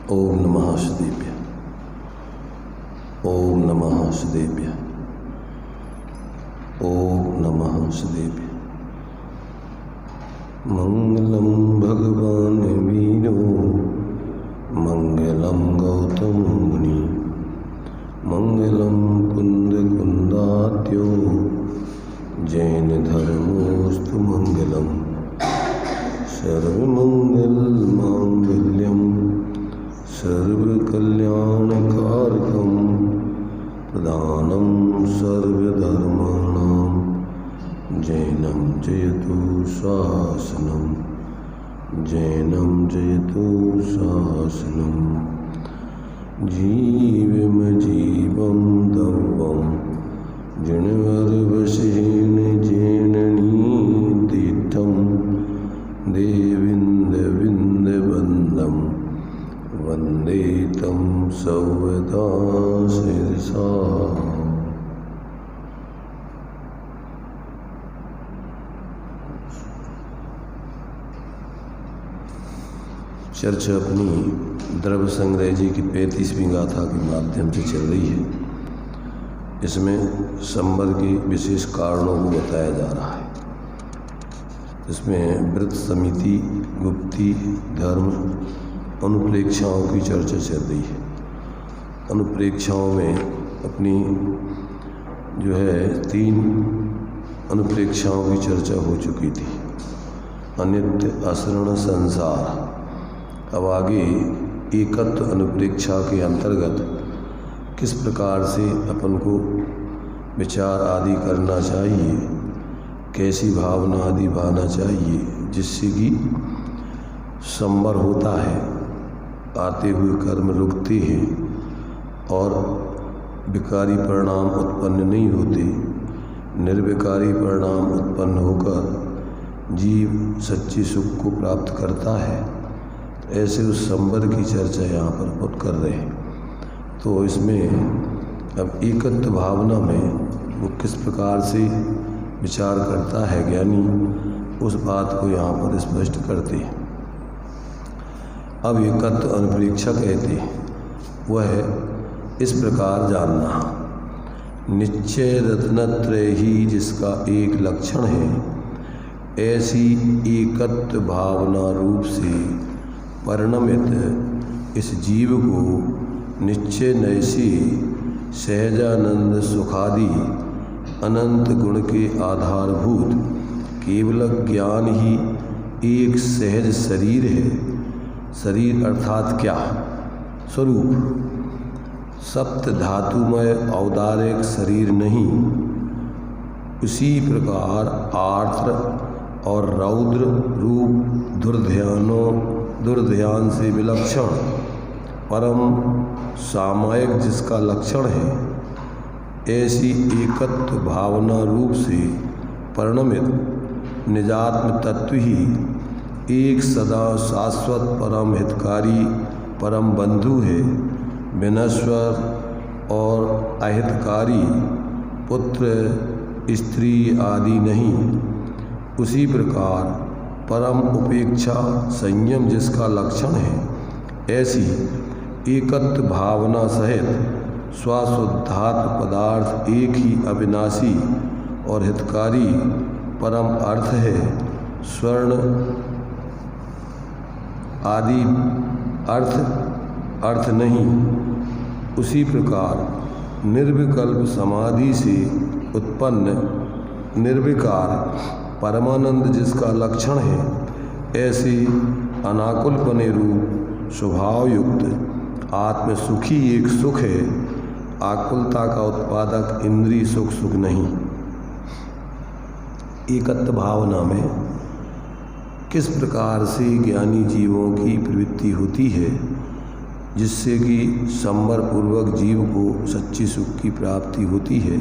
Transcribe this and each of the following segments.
ओम नमः शिवेभ्य। ओम नमः शिवेभ्य। ओम नमः शिवेभ्य। मंगलम भगवान वीरो मंगलम गौतम मुनि मंगलम कुंद कुंदात्यो जैन धर्मोस्तु मंगलम सर्वमंगल मांगल्यम सर्वकल्याणकारकं प्रदानं सर्वधर्माणां जैनं जयतु शासनं जैनं जयतु शासनं जीवं जीवं दव्वं जिणवर्वशेन जैननीतीर्थं देविन्दविन्दवन्दं वन्दे तं सर्वदा शिरसा। चर्चा अपनी द्रव्य संग्रह जी की 35वीं गाथा के माध्यम से चल रही है। इसमें संवर के विशेष कारणों को बताया जा रहा है। इसमें व्रत समिति, गुप्ती, धर्म, अनुप्रेक्षाओं की चर्चा चल रही है। अनुप्रेक्षाओं में अपनी जो है 3 अनुप्रेक्षाओं की चर्चा हो चुकी थी। अनित्य, असरण, संसार। अब आगे एकत्व अनुप्रेक्षा के अंतर्गत किस प्रकार से अपन को विचार आदि करना चाहिए, कैसी भावना आदि भाना चाहिए जिससे कि संवर होता है, आते हुए कर्म रुकते हैं और विकारी परिणाम उत्पन्न नहीं होते, निर्विकारी परिणाम उत्पन्न होकर जीव सच्चे सुख को प्राप्त करता है। ऐसे उस संवर की चर्चा यहाँ पर कर रहे हैं। तो इसमें अब एकत्व भावना में वो किस प्रकार से विचार करता है ज्ञानी, उस बात को यहाँ पर स्पष्ट करते हैं। अब एकत्व अनुप्रेक्षा कहते हैं, वह है इस प्रकार जानना। निश्चय रत्नत्रय ही जिसका एक लक्षण है, ऐसी एकत्व भावना रूप से परिणमित इस जीव को निश्चय नैसी सहजानंद सुखादि अनंत गुण के आधारभूत केवल ज्ञान ही एक सहज शरीर है। शरीर अर्थात क्या? स्वरूप। सप्त धातुमय औदारिक शरीर नहीं। उसी प्रकार आर्द्र और रौद्र रूप दुर्ध्यान से विलक्षण परम सामायिक जिसका लक्षण है, ऐसी एकत्व भावना रूप से परिणमित निजात्म तत्व ही एक सदा शाश्वत परम हितकारी परम बंधु है। विनश्वर और अहितकारी पुत्र स्त्री आदि नहीं। उसी प्रकार परम उपेक्षा संयम जिसका लक्षण है, ऐसी एकत्व भावना सहित स्वशुद्धात्म पदार्थ एक ही अविनाशी और हितकारी परम अर्थ है। स्वर्ण आदि अर्थ नहीं। उसी प्रकार निर्विकल्प समाधि से उत्पन्न निर्विकार परमानंद जिसका लक्षण है, ऐसे अनाकुलपने रूप स्वभाव युक्त आत्मसुखी एक सुख है। आकुलता का उत्पादक इंद्रिय सुख नहीं। एकत्व भावना में किस प्रकार से ज्ञानी जीवों की प्रवृत्ति होती है, जिससे कि संवर पूर्वक जीव को सच्ची सुख की प्राप्ति होती है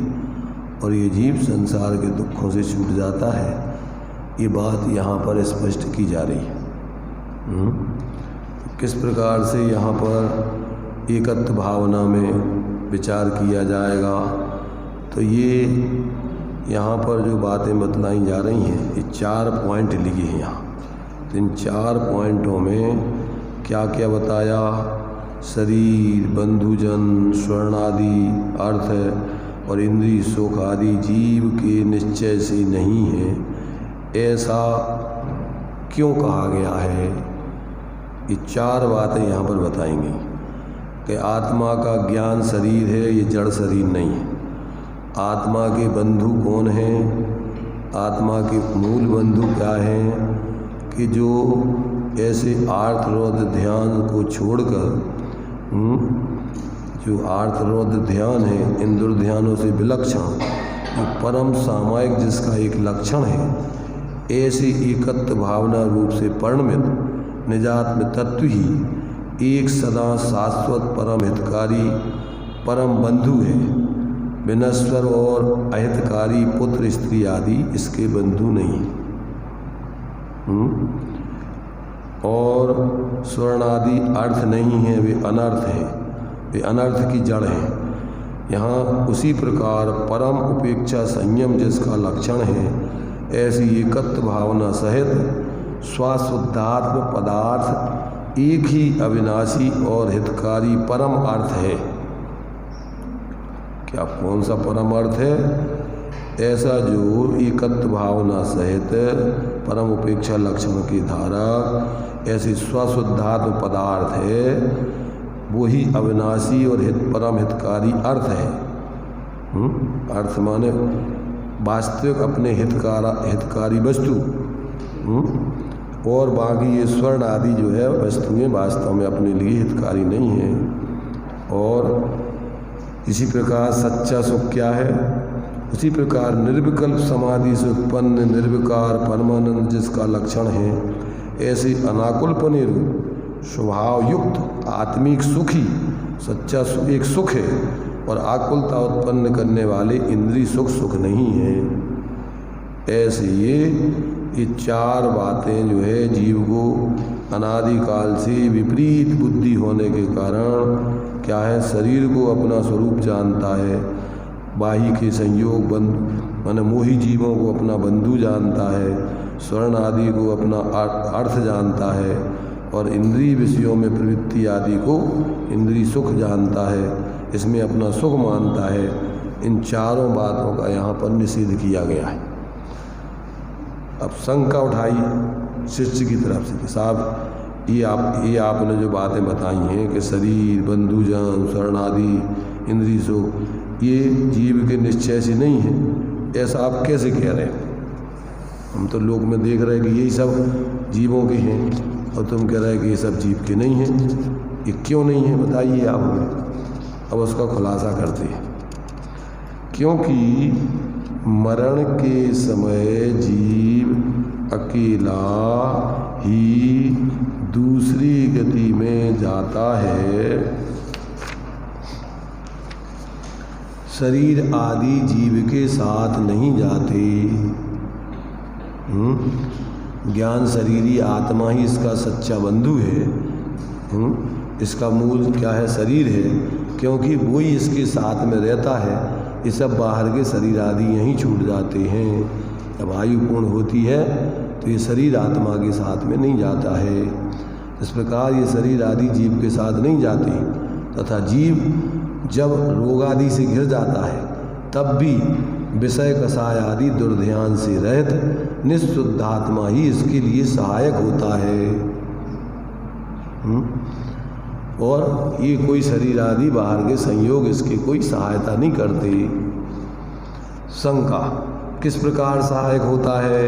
और ये जीव संसार के दुखों से छूट जाता है। ये बात यहाँ पर स्पष्ट की जा रही है। किस प्रकार से यहाँ पर एकत्व भावना में विचार किया जाएगा, तो ये यहाँ पर जो बातें बतलाई जा रही हैं, ये 4 पॉइंट लिए हैं यहाँ। तो इन 4 पॉइंटों में क्या क्या बताया शरीर, बंधुजन, स्वर्ण आदि अर्थ और इंद्रिय सुख आदि जीव के निश्चय से नहीं है, ऐसा क्यों कहा गया है? ये 4 बातें यहाँ पर बताएंगी कि आत्मा का ज्ञान शरीर है, ये जड़ शरीर नहीं है। आत्मा के बंधु कौन हैं? आत्मा के मूल बंधु क्या हैं कि जो ऐसे आर्तरोध ध्यान को छोड़कर जो आर्तरोध ध्यान है, इन दुर्ध्यानों से विलक्षण जो परम सामायिक जिसका एक लक्षण है, ऐसी एकत्व भावना रूप से परिणमित निजात्म तत्व ही एक सदा शाश्वत परम हितकारी परम बंधु है। विनश्वर और अहितकारी पुत्र स्त्री आदि इसके बंधु नहीं। और स्वर्ण आदि अर्थ नहीं है, वे अनर्थ हैं, वे अनर्थ की जड़ हैं। यहाँ उसी प्रकार परम उपेक्षा संयम जिसका लक्षण है, ऐसी एकत्व भावना सहित स्वशुद्धात्म पदार्थ एक ही अविनाशी और हितकारी परम अर्थ है। क्या कौन सा परम अर्थ है? ऐसा जो एकत्व भावना सहित परम उपेक्षा लक्षण की धारा ऐसी स्वशुद्धात्म पदार्थ है, वही अविनाशी और परम हितकारी अर्थ है। अर्थ माने वास्तविक अपने हितकारी वस्तु। और बाकी ये स्वर्ण आदि जो है वस्तुएं वास्तव में अपने लिए हितकारी नहीं है। और इसी प्रकार सच्चा सुख क्या है? उसी प्रकार निर्विकल्प समाधि से उत्पन्न निर्विकार परमानंद जिसका लक्षण है, ऐसे अनाकुलपने रूप स्वभाव युक्त आत्मिक सुख ही सच्चा एक सुख है और आकुलता उत्पन्न करने वाले इंद्रिय सुख नहीं है। ऐसे ये 4 बातें जो है जीव को अनादिकाल से विपरीत बुद्धि होने के कारण क्या है, शरीर को अपना स्वरूप जानता है, बाही के संयोग बंधु माने मोही जीवों को अपना बंधु जानता है, स्वर्ण आदि को अपना अर्थ जानता है और इंद्रिय विषयों में प्रवृत्ति आदि को इंद्रिय सुख जानता है, इसमें अपना सुख मानता है। इन 4 बातों का यहाँ पर निषेध किया गया है। अब शंका उठाई शिष्य की तरफ से कि साहब ये आपने जो बातें बताई हैं कि शरीर, बंधुजन, स्वर्ण आदि इंद्रिय सुख ये जीव के निश्चय से नहीं है, ऐसा आप कैसे कह रहे हैं? हम तो लोक में देख रहे हैं कि यही सब जीवों के हैं और तुम कह रहे हैं कि ये सब जीव के नहीं हैं। ये क्यों नहीं है बताइए आप हमें। अब उसका खुलासा करते हैं। क्योंकि मरण के समय जीव अकेला ही दूसरी गति में जाता है। शरीर आदि जीव के साथ नहीं जाते। ज्ञान शरीरी आत्मा ही इसका सच्चा बंधु है। इसका मूल क्या है? शरीर है, क्योंकि वो ही इसके साथ में रहता है। ये सब बाहर के शरीर आदि यहीं छूट जाते हैं। जब आयु पूर्ण होती है तो ये शरीर आत्मा के साथ में नहीं जाता है। इस प्रकार ये शरीर आदि जीव के साथ नहीं जाते, तथा जीव जब रोग आदि से घिर जाता है तब भी विषय कषाय आदि दुर्ध्यान से रहित निःशुद्धात्मा ही इसके लिए सहायक होता है। और ये कोई शरीर आदि बाहर के संयोग इसकी कोई सहायता नहीं करते। शंका किस प्रकार सहायक होता है?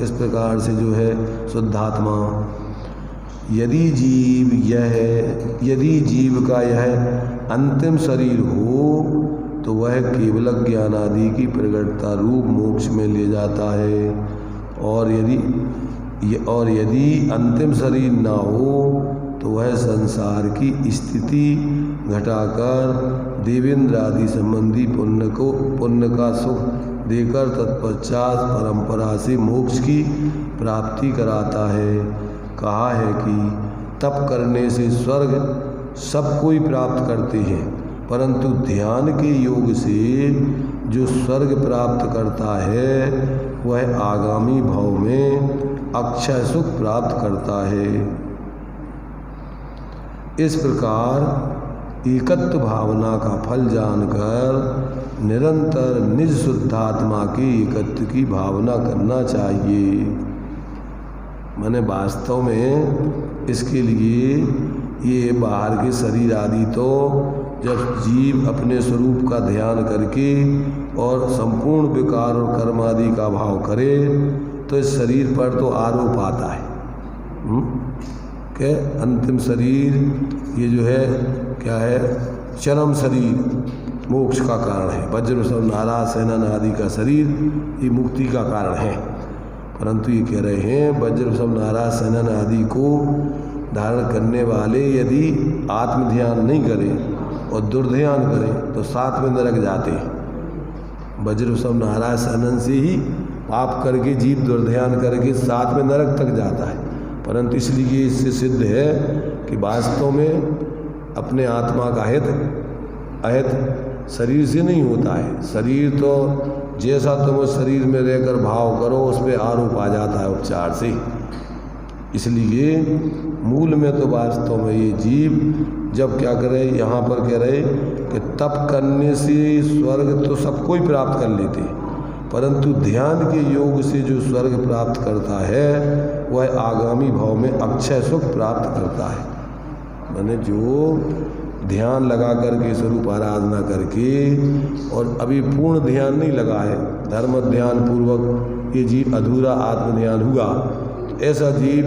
इस प्रकार से जो है शुद्धात्मा, यदि जीव का यह अंतिम शरीर हो तो वह केवल ज्ञान आदि की प्रगटता रूप मोक्ष में ले जाता है। और यदि अंतिम शरीर ना हो तो वह संसार की स्थिति घटाकर देवेंद्र आदि संबंधी पुण्य का सुख देकर तत्पश्चात परंपरा से मोक्ष की प्राप्ति कराता है। कहा है कि तप करने से स्वर्ग सब कोई प्राप्त करते हैं, परंतु ध्यान के योग से जो स्वर्ग प्राप्त करता है वह आगामी भाव में अक्षय सुख प्राप्त करता है। इस प्रकार एकत्व भावना का फल जानकर निरंतर निज शुद्धात्मा के एकत्व की भावना करना चाहिए। माने वास्तव में इसके लिए ये बाहर के शरीर आदि तो जब जीव अपने स्वरूप का ध्यान करके और संपूर्ण विकार और कर्म आदि का भाव करे तो इस शरीर पर तो आरोप आता है कि अंतिम शरीर ये जो है क्या है, चरम शरीर मोक्ष का कारण है। वज्र सब नाराज सेनन आदि का शरीर ये मुक्ति का कारण है। परंतु ये कह रहे हैं वज्र सब नाराज सेनन आदि को धारण करने वाले यदि आत्म ध्यान नहीं करें और दुर्ध्यान करें तो साथ में नरक जाते हैं। वज्र सब नाराज सेनन से ही पाप करके जीव दुर्ध्यान करके साथ में नरक तक जाता है। परंतु इसलिए इससे सिद्ध है कि वास्तव में अपने आत्मा का अहित शरीर से नहीं होता है। शरीर तो जैसा तुम उस शरीर में रहकर भाव करो उस पर आरोप आ जाता है उपचार से। इसलिए मूल में तो वास्तव में ये जीव जब क्या करे, यहाँ पर कह रहे कि तप करने से स्वर्ग तो सबको ही प्राप्त कर लेते, परंतु ध्यान के योग से जो स्वर्ग प्राप्त करता है वह आगामी भाव में अक्षय सुख प्राप्त करता है। मैंने जो ध्यान लगा करके स्वरूप आराधना करके और अभी पूर्ण ध्यान नहीं लगा है, धर्म ध्यान पूर्वक ये जीव अधूरा आत्म ध्यान हुआ, तो ऐसा जीव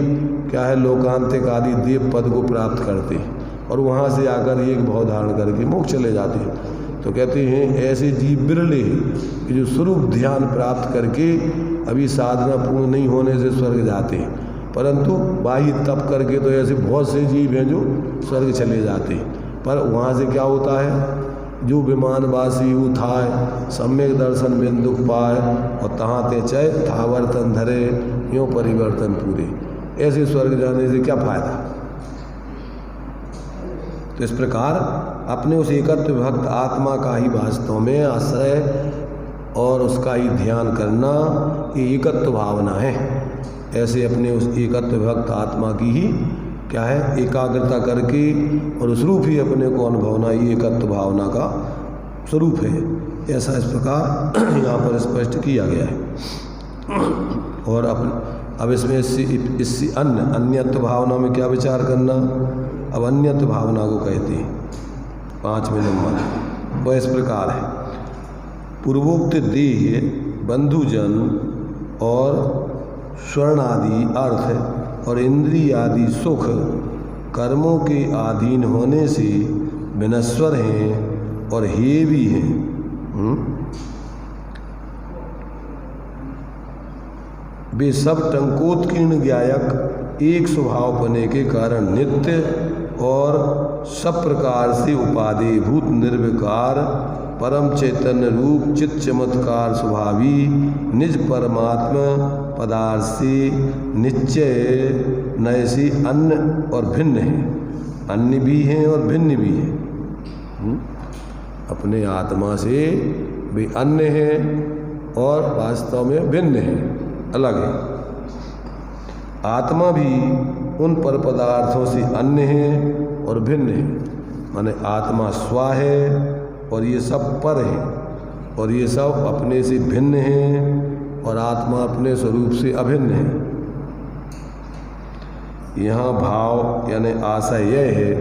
क्या है लोकांतिक आदि देव पद को प्राप्त करते हैं और वहाँ से आकर एक भाव धारण करके मोक्ष चले जाते हैं। तो कहते हैं ऐसे जीव बिरले हैं कि जो स्वरूप ध्यान प्राप्त करके अभी साधना पूर्ण नहीं होने से स्वर्ग जाते हैं, परंतु बाह्य तप करके तो ऐसे बहुत से जीव हैं जो स्वर्ग चले जाते हैं। पर वहाँ से क्या होता है, जो विमानवासी उठाए सम्यक दर्शन बिंदु पाए और तहाँ ते चय था वर्तन धरे यूँ परिवर्तन पूरे, ऐसे स्वर्ग जाने से क्या फायदा। तो इस प्रकार अपने उस एकत्व भक्त आत्मा का ही वास्तव में आश्रय और उसका ही ध्यान करना ये एकत्व भावना है। ऐसे अपने उस एकत्व भक्त आत्मा की ही क्या है एकाग्रता करके और उस रूप ही अपने को अनुभवना ही एकत्व भावना का स्वरूप है। ऐसा इस प्रकार यहाँ पर स्पष्ट किया गया है। और अब इसमें इससे अन्यत्व भावना में क्या विचार करना। अब अन्यत्व भावना को कहते हैं 5वें नंबर, वह इस प्रकार है। पूर्वोक्त देह बंधुजन और स्वर्ण आदि अर्थ और इंद्रिय आदि सुख कर्मों के अधीन होने से विनश्वर हैं और हे भी हैं। वे सब टंकोत्कीर्ण ज्ञायक एक स्वभाव होने के कारण नित्य और सब प्रकार से उपादेयभूत निर्विकार परम चैतन्य रूप चित्त चमत्कार स्वभावी निज परमात्मा पदार्थ से निश्चय नए से अन्य और भिन्न है। अन्य भी हैं और भिन्न भी हैं। अपने आत्मा से भी अन्य हैं और वास्तव में भिन्न हैं, अलग है। आत्मा भी उन पर पदार्थों से अन्य है और भिन्न है। माने आत्मा स्व है और ये सब पर है और ये सब अपने से भिन्न हैं और आत्मा अपने स्वरूप से अभिन्न है। यहाँ भाव यानी आशय यह है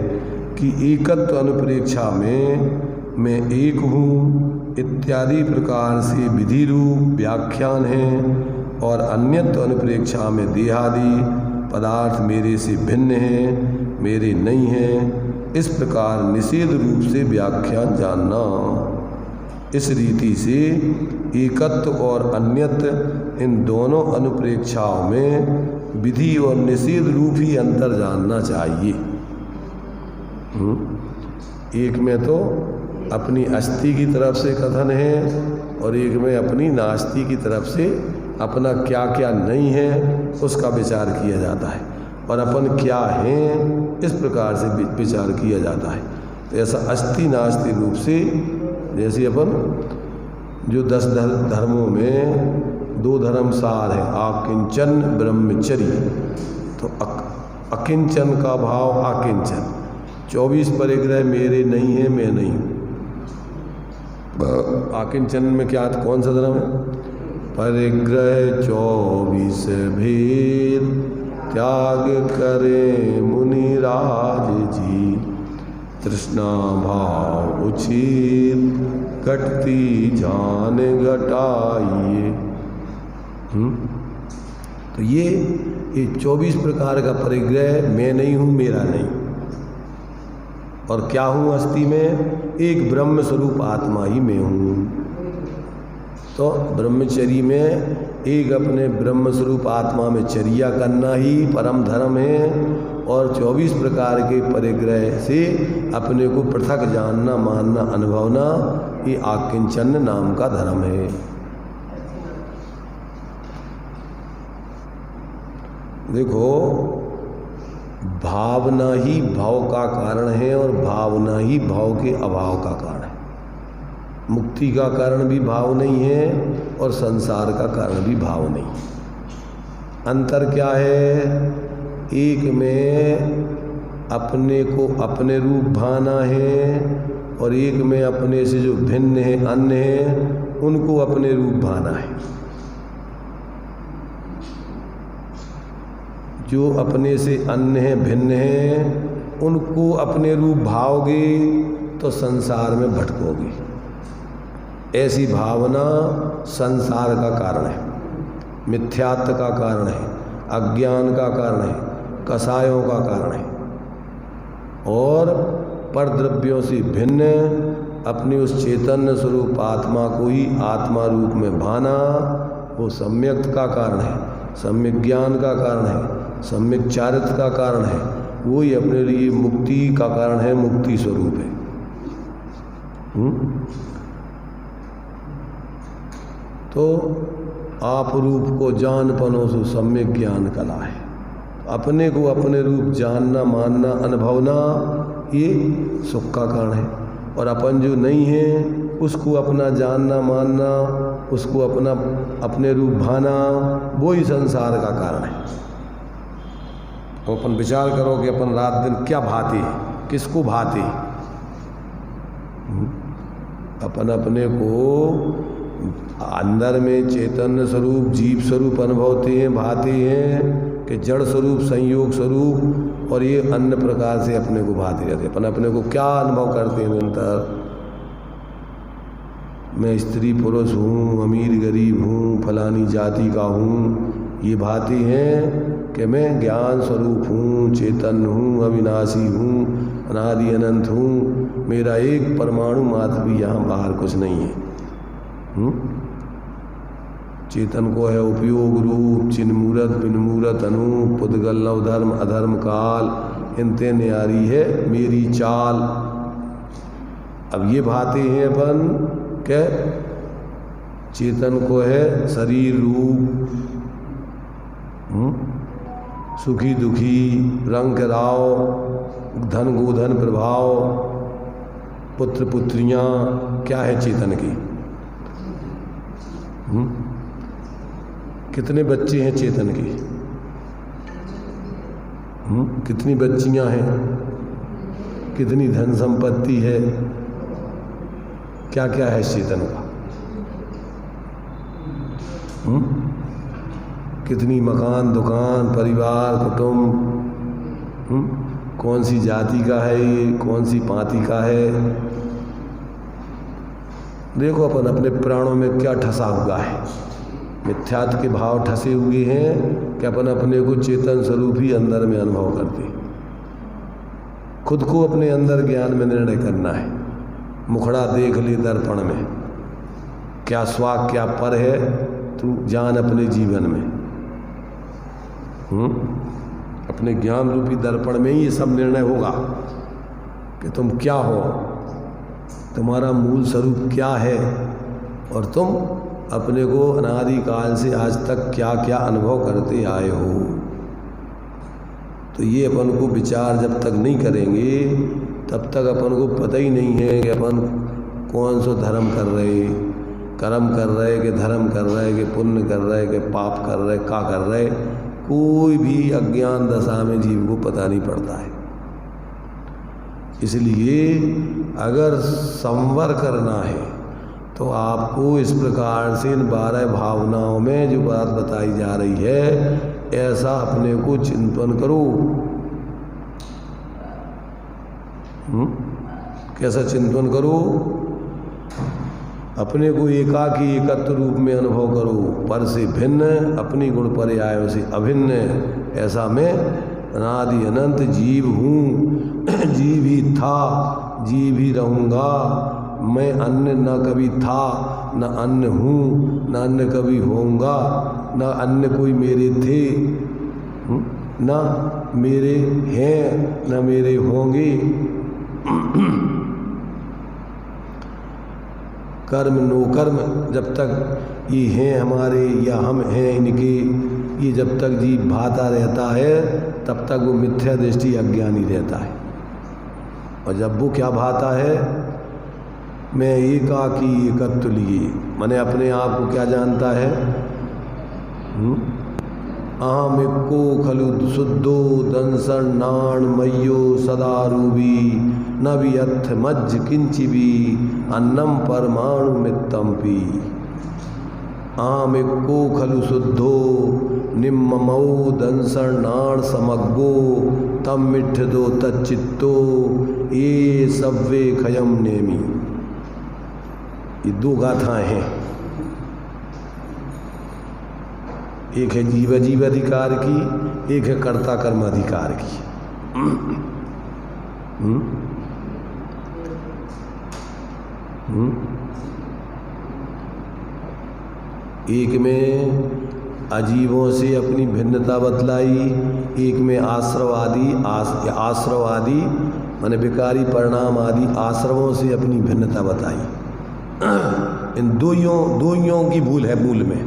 कि एकत्व अनुप्रेक्षा में मैं एक हूँ इत्यादि प्रकार से विधि रूप व्याख्यान है और अन्यत्व अनुप्रेक्षा में देहादि पदार्थ मेरे से भिन्न हैं, मेरे नहीं हैं, इस प्रकार निषेध रूप से व्याख्यान जानना। इस रीति से एकत्व और अन्यत्व इन दोनों अनुप्रेक्षाओं में विधि और निषेध रूप ही अंतर जानना चाहिए। एक में तो अपनी अस्थि की तरफ से कथन है और एक में अपनी नास्ति की तरफ से अपना क्या क्या नहीं है उसका विचार किया जाता है और अपन क्या हैं इस प्रकार से विचार किया जाता है। तो ऐसा अस्थि नास्ति रूप से जैसे अपन जो 10 धर्मों में 2 धर्म सार है आकिंचन ब्रह्मचर्य, तो अकिंचन का भाव आकिंचन 24 परिग्रह मेरे नहीं हैं, मैं नहीं हूँ। आकिंचन में क्या कौन सा धर्म है? परिग्रह 24 भेद त्याग करे मुनिराज जी, तृष्णा भाव उचित घटती जान घटाइए। तो ये 24 प्रकार का परिग्रह मैं नहीं हूँ, मेरा नहीं, और क्या हूँ अस्थि में? एक ब्रह्म स्वरूप आत्मा ही मैं हूँ। तो ब्रह्मचर्य में एक अपने ब्रह्म स्वरूप आत्मा में चर्या करना ही परम धर्म है, और 24 प्रकार के परिग्रह से अपने को पृथक जानना, मानना, अनुभवना, ये आकिंचन नाम का धर्म है। देखो, भावना ही भाव का कारण है और भावना ही भाव के अभाव का कारण है। मुक्ति का कारण भी भाव नहीं है और संसार का कारण भी भाव नहीं है। अंतर क्या है? एक में अपने को अपने रूप भाना है और एक में अपने से जो भिन्न है, अन्य है, उनको अपने रूप भाना है। जो अपने से अन्य है, भिन्न है, उनको अपने रूप भाओगे तो संसार में भटकोगे। ऐसी भावना संसार का कारण है, मिथ्यात्व का कारण है, अज्ञान का कारण है, कसायों का कारण है। और परद्रव्यों से भिन्न अपनी उस चैतन्य स्वरूप आत्मा को ही आत्मा रूप में भाना, वो सम्यक्त का कारण है, सम्यक ज्ञान का कारण है, सम्यक चारित्र का कारण है। वो ही अपने लिए मुक्ति का कारण है, मुक्ति स्वरूप है। तो आप रूप को जान पनो सो सम्यक ज्ञान कला है। अपने को अपने रूप जानना, मानना, अनुभवना, ये सुख का कारण है। और अपन जो नहीं है उसको अपना जानना, मानना, उसको अपने रूप भाना, वो ही संसार का कारण है। तो अपन विचार करो कि अपन रात दिन क्या भाते, किसको भाते? अपन अपने को अंदर में चैतन्य स्वरूप, जीव स्वरूप अनुभवते हैं, भाते हैं कि जड़ स्वरूप, संयोग स्वरूप, और ये अन्य प्रकार से अपने को भाते रहते। अपन अपने को क्या अनुभव करते हैं निरंतर? मैं स्त्री पुरुष हूँ, अमीर गरीब हूँ, फलानी जाति का हूँ, ये भाते हैं कि मैं ज्ञान स्वरूप हूँ, चेतन हूँ, अविनाशी हूँ, अनादि अनंत हूँ, मेरा एक परमाणु मात्र भी यहाँ बाहर कुछ नहीं है। चेतन को है उपयोग रूप, चिन्ह मूरत, बिन मूरत, अनूप, पुद्गल, नवधर्म, अधर्म, काल, इनते न्यारी है मेरी चाल। अब ये भाते हैं अपन क्या? चेतन को है शरीर रूप, सुखी दुखी, रंग राव, धन गोधन प्रभाव, पुत्र पुत्रियां, क्या है चेतन की? कितने बच्चे हैं चेतन के? कितनी बच्चियां हैं? कितनी धन संपत्ति है? क्या क्या है चेतन का? कितनी मकान, दुकान, परिवार, कुटुंब, कौन सी जाति का है ये, कौन सी पांति का है? देखो अपन अपने प्राणों में क्या ठसा हुआ है। मिथ्यात्व के भाव ठसे हुए हैं कि अपन अपने को चेतन स्वरूप ही अंदर में अनुभव करते। खुद को अपने अंदर ज्ञान में निर्णय करना है। मुखड़ा देख ले दर्पण में, क्या स्वाक क्या पर है तू जान अपने जीवन में। अपने ज्ञान रूपी दर्पण में ही ये सब निर्णय होगा कि तुम क्या हो, तुम्हारा मूल स्वरूप क्या है, और तुम अपने को अनादि काल से आज तक क्या क्या अनुभव करते आए हो। तो ये अपन को विचार जब तक नहीं करेंगे तब तक अपन को पता ही नहीं है कि अपन कौन सा धर्म कर रहे, कर्म कर रहे कि धर्म कर रहे कि पुण्य कर रहे कि पाप कर रहे, क्या कर रहे। कोई भी अज्ञान दशा में जीव को पता नहीं पड़ता है। इसलिए अगर संवर करना है तो आपको इस प्रकार से इन 12 भावनाओं में जो बात बताई जा रही है ऐसा अपने को चिंतन करो। कैसा चिंतन करो? अपने को एकाकी एकत्र रूप में अनुभव करो, पर से भिन्न अपनी गुण पर्यायों से अभिन्न। ऐसा मैं अनादि अनंत जीव हूँ, जीव ही था, जीव ही रहूँगा। मैं अन्य न कभी था, न अन्य हूँ, न अन्य कभी होऊंगा, न अन्य कोई मेरे थे, न मेरे हैं, न मेरे होंगे। कर्म नो कर्म, जब तक ये हैं हमारे या हम हैं इनके, ये जब तक जीव भाता रहता है तब तक वो मिथ्या दृष्टि अज्ञानी रहता है। और जब वो क्या भाता है, मैं एकाकी एकत्व लिए, मैंने अपने आप को क्या जानता है, अहम एको खलु शुद्धो दंसन नाण मय्यो सदा रूबी न वियथ मज्ज किंचिबी अन्नम परमाणु मित्तम पी। अहम एको खलु शुद्धो निम्ममौ दंसन नाण समग्गो तम मिठ दो तच्चित्तो ये सव्वे खयम नेमी। ये 2 गाथाएं हैं, एक है जीव जीव अधिकार की, एक है कर्ता कर्म अधिकार की। एक में अजीवों से अपनी भिन्नता बतलाई, एक में आश्रवादी माने विकारी परिणाम आदि आश्रवों से अपनी भिन्नता बताई। इन दोइयों की भूल है मूल में।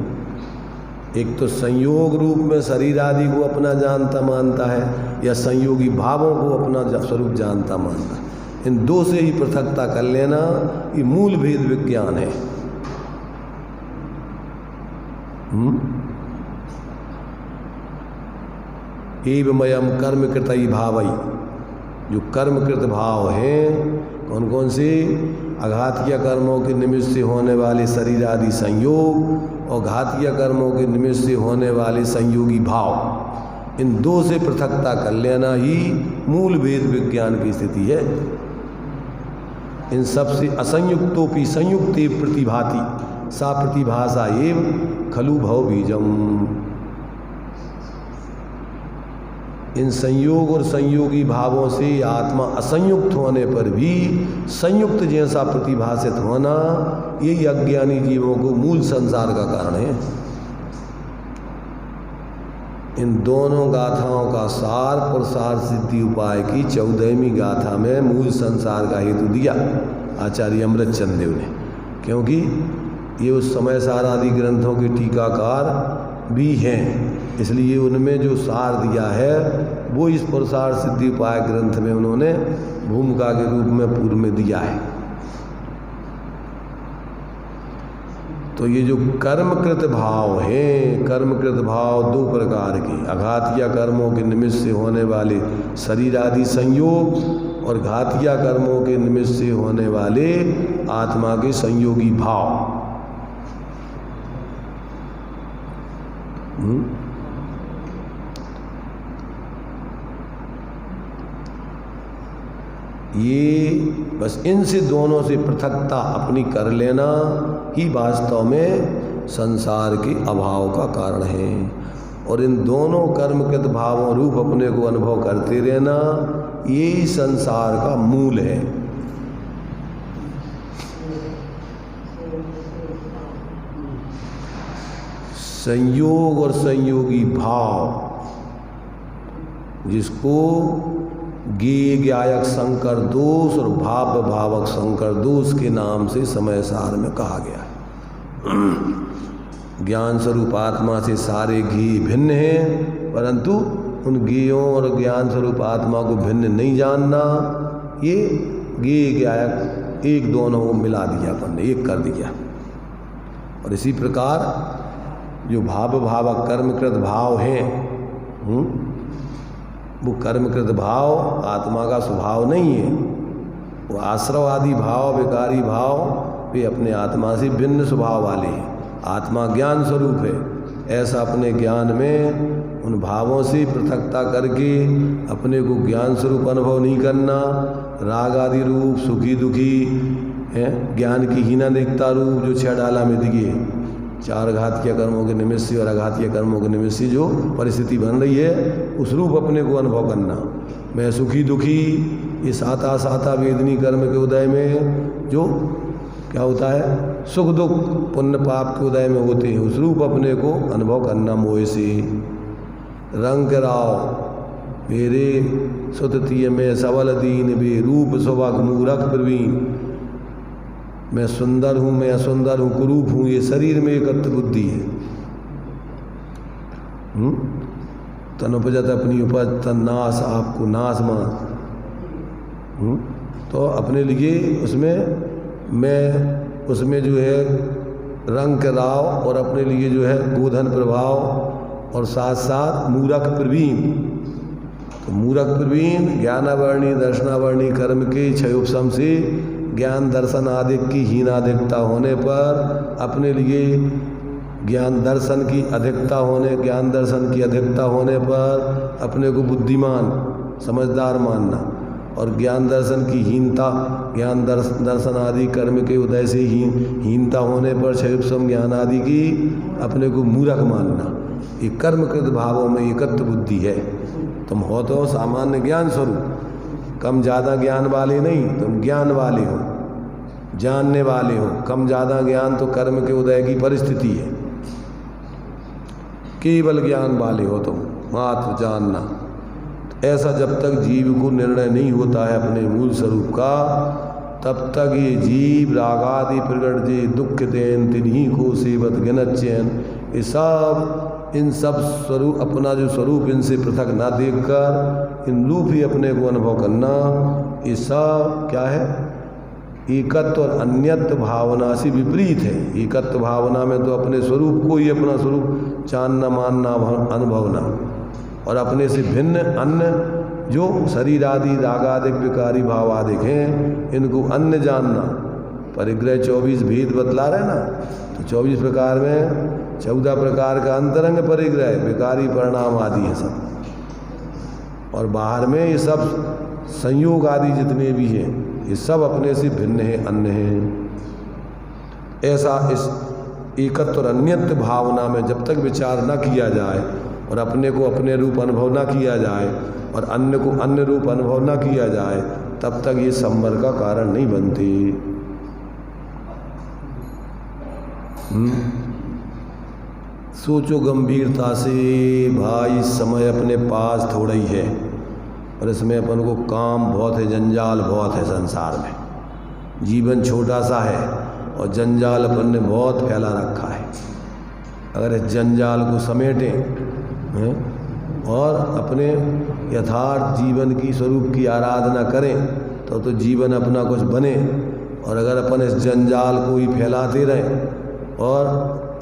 एक तो संयोग रूप में शरीर आदि को अपना जानता मानता है, या संयोगी भावों को अपना स्वरूप जानता मानता है। इन 2 से ही पृथकता कर लेना, ये मूल भेद विज्ञान है। एवमयम कर्मकृतई भावई, जो कर्मकृत भाव हैं कौन कौन से, अघातीय कर्मों के निमित्त से होने वाले शरीर आदि संयोग और घातीय कर्मों के निमित्त से होने वाले संयोगी भाव, इन 2 से पृथकता कर लेना ही मूल भेद विज्ञान की स्थिति है। इन सबसे असंयुक्तोपि संयुक्ते प्रतिभाति सा प्रतिभासा एव खलु भव बीजम। इन संयोग और संयोगी भावों से आत्मा असंयुक्त होने पर भी संयुक्त जैसा प्रतिभासित होना, यही अज्ञानी जीवों को मूल संसार का कारण है। इन दोनों गाथाओं का सार प्रसार सिद्धि उपाय की 14वीं गाथा में मूल संसार का हेतु दिया आचार्य अमृतचंद देव ने, क्योंकि ये उस समय सार आदि ग्रंथों के टीकाकार भी हैं, इसलिए उनमें जो सार दिया है वो इस प्रसार सिद्धि उपाय ग्रंथ में उन्होंने भूमिका के रूप में पूर्व में दिया है। तो ये जो कर्मकृत भाव हैं, कर्मकृत भाव 2 प्रकार के, अघातीय कर्मों के निमित्त से होने वाले शरीर आदि संयोग और घातीय कर्मों के निमित्त से होने वाले आत्मा के संयोगी भाव। ये बस इनसे दोनों से पृथकता अपनी कर लेना ही वास्तव में संसार के अभाव का कारण है। और इन दोनों कर्मकृत भावों रूप अपने को अनुभव करते रहना, यही संसार का मूल है। संयोग और संयोगी भाव, जिसको ज्ञेय ज्ञायक संकर दोष और भाव भावक संकर दोष के नाम से समय सार में कहा गया है। ज्ञान स्वरूप आत्मा से सारे ज्ञेय भिन्न हैं, परंतु उन ज्ञेयों और ज्ञान स्वरूप आत्मा को भिन्न नहीं जानना, ये ज्ञेय ज्ञायक एक दोनों को मिला दिया अपन ने, एक कर दिया। और इसी प्रकार जो भाव भावक कर्मकृत भाव हैं, वो कर्मकृत भाव आत्मा का स्वभाव नहीं है, वो आश्रव आदि भाव, विकारी भाव, वे अपने आत्मा से भिन्न स्वभाव वाले हैं। आत्मा ज्ञान स्वरूप है, ऐसा अपने ज्ञान में उन भावों से पृथकता करके अपने को ज्ञान स्वरूप अनुभव नहीं करना। राग आदि रूप, सुखी दुखी है, ज्ञान की हीनादिकता रूप जो 6 डाला में दिए, 4 घातीय कर्मों के निमित्त से और अघातीय कर्मों के निमित्त से जो परिस्थिति बन रही है, उस रूप अपने को अनुभव करना। मैं सुखी दुखी, ये साता साता वेदनी कर्म के उदय में जो क्या होता है, सुख दुख पुण्य पाप के उदय में होते हैं, उस रूप अपने को अनुभव करना मोह से। रंग राव मेरे सुततीय में सबल दीन बे, रूप सुभग मूरख प्रवीण। मैं सुंदर हूँ, मैं असुंदर हूँ, कुरूप हूँ, ये शरीर में एकत्व बुद्धि है। तन उपजत अपनी उपज, तन नाश आपको नाश मान। तो अपने लिए उसमें जो है रंग राव, और अपने लिए जो है गोधन प्रभाव, और साथ साथ मूरख प्रवीण। तो मूरख प्रवीण ज्ञानावर्णी दर्शनावर्णी कर्म के क्षयोपशम से ज्ञान दर्शन आदि की हीनाधिकता होने पर अपने लिए ज्ञान दर्शन की अधिकता होने पर अपने को बुद्धिमान समझदार मानना, और ज्ञान दर्शन की हीनता, ज्ञान दर्शन आदि कर्म के उदय से हीनता होने पर क्षयोपशम ज्ञान आदि की अपने को मूर्ख मानना। ये कर्मकृत भावों में एकत्व बुद्धि है। तुम हो तो सामान्य ज्ञान स्वरूप, कम ज़्यादा ज्ञान वाले नहीं, तुम ज्ञान वाले हो, जानने वाले हो। कम ज़्यादा ज्ञान तो कर्म के उदय की परिस्थिति है, केवल ज्ञान वाले हो तुम, मात्र जानना। ऐसा जब तक जीव को निर्णय नहीं होता है अपने मूल स्वरूप का, तब तक ये जीव रागादि प्रगट जे दुख देन तिन्हीं को सेवत गिनत चैन, ये सब इन सब स्वरूप, अपना जो स्वरूप इनसे पृथक ना देखकर इन रूप ही अपने को अनुभव करना, ये सब क्या है, एकत्व और अन्यत्व भावना से विपरीत है। एकत्व भावना में तो अपने स्वरूप को ही अपना स्वरूप जानना, मानना, अनुभवना, और अपने से भिन्न अन्य जो शरीर आदि रागादिक विकारी भाव आदिक हैं, इनको अन्य जानना। परिग्रह 24 भेद बतला रहे ना, तो 24 प्रकार में 14 प्रकार का अंतरंग परिग्रह, विकारी परिणाम आदि है सब, और बाहर में ये सब संयोग आदि जितने भी हैं, ये सब अपने से भिन्न है, अन्य हैं। ऐसा इस एकत्व और अन्यत्व भावना में जब तक विचार न किया जाए और अपने को अपने रूप अनुभव न किया जाए और अन्य को अन्य रूप अनुभव न किया जाए, तब तक ये संवर का कारण नहीं बनती। सोचो गंभीरता से भाई, समय अपने पास थोड़ा ही है और इसमें अपन को काम बहुत है, जंजाल बहुत है संसार में। जीवन छोटा सा है और जंजाल अपन ने बहुत फैला रखा है। अगर इस जंजाल को समेटें और अपने यथार्थ जीवन की स्वरूप की आराधना करें तो जीवन अपना कुछ बने। और अगर अपन इस जंजाल को ही फैलाते रहें और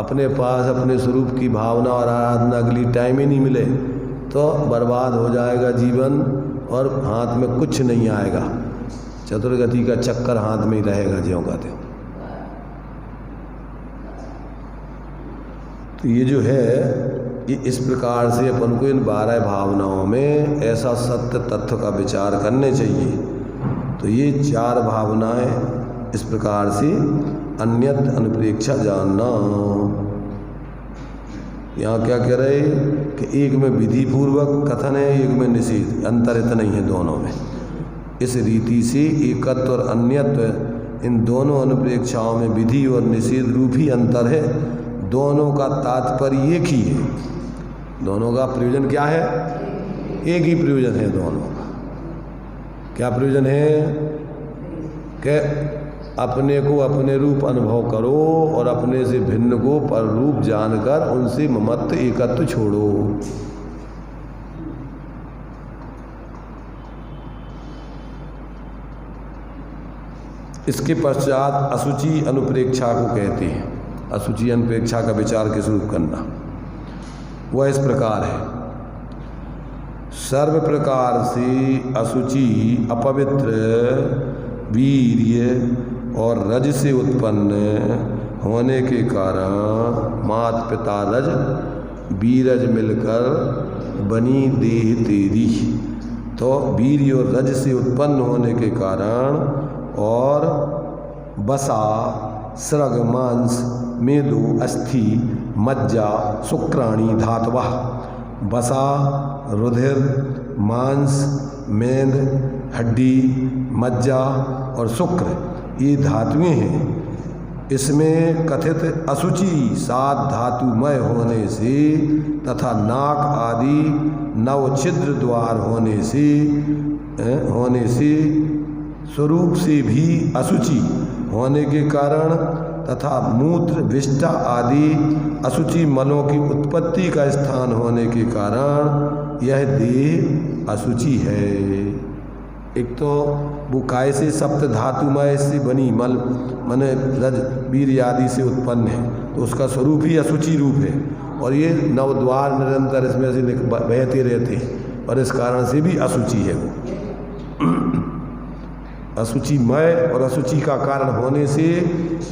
अपने पास अपने स्वरूप की भावना और आराधना के लिए टाइम ही नहीं मिले, तो बर्बाद हो जाएगा जीवन और हाथ में कुछ नहीं आएगा। चतुर्गति का चक्कर हाथ में ही रहेगा ज्यों का त्यों। तो ये जो है, ये इस प्रकार से अपन को इन 12 भावनाओं में ऐसा सत्य तत्व का विचार करने चाहिए। तो ये 4 भावनाएं इस प्रकार से अन्यत अनुप्रेक्षा जानना। यहाँ क्या कह रहे कि एक में विधि पूर्वक कथन है, एक में निषेध, अंतर इतना ही है दोनों में। इस रीति से एकत्व और अन्यत्व, इन दोनों अनुप्रेक्षाओं में विधि और निषेध रूप ही अंतर है। दोनों का तात्पर्य एक ही है। दोनों का प्रयोजन क्या है? एक ही प्रयोजन है दोनों का। क्या प्रयोजन है? कि अपने को अपने रूप अनुभव करो और अपने से भिन्न को पर रूप जानकर उनसे ममत्व एकत्व छोड़ो। इसके पश्चात असुचि अनुप्रेक्षा को कहते हैं। असुचि अनुप्रेक्षा का विचार किस रूप करना, वह इस प्रकार है। सर्व प्रकार से अशुचि अपवित्र वीर्य और रज से उत्पन्न होने के कारण मात पिता रज बीरज मिलकर बनी देह तेरी। तो वीर्य और रज से उत्पन्न होने के कारण और बसा स्रग मांस मेदु अस्थि मज्जा शुक्राणी धातवः। बसा रुधिर मांस मेद हड्डी मज्जा और शुक्र ये धातुएं हैं। इसमें कथित अशुचि 7 धातुमय होने से तथा नाक आदि 9 छिद्र द्वार होने से स्वरूप से भी अशुचि होने के कारण तथा मूत्र विष्ठा आदि अशुचि मलों की उत्पत्ति का स्थान होने के कारण यह देह अशुचि है। एक तो वो काय से सप्त धातुमय से बनी मल माने रज वीर्य आदि से उत्पन्न है, तो उसका स्वरूप ही अशुचि रूप है। और ये 9 द्वार निरंतर इसमें से बहते रहते हैं और इस कारण से भी अशुचि है वो। अशुचिमय और अशुचि का कारण होने से